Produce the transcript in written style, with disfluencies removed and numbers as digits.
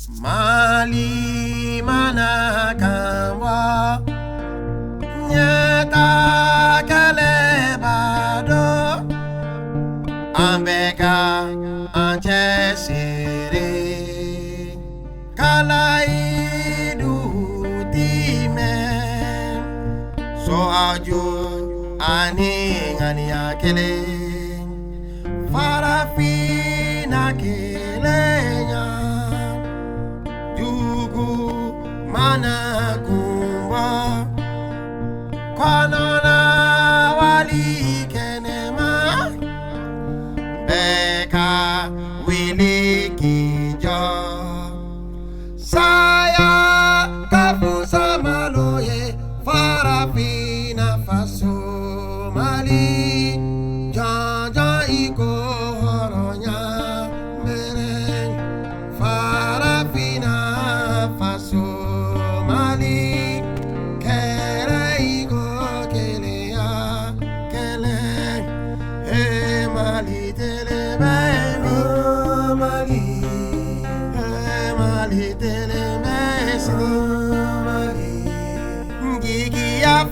Mali manakamba nyata kalebado ambeka anchesiri kalaidu time so aju ani akele farafina kelenya jugu mana kumba kwanona wali kenema beka wili kijo saya kafusa maloye farafina faso mali jaja iko horonya mereng farafina faso mali kere iko kelea kele mali tele baby mali tele mesni mali gigi ya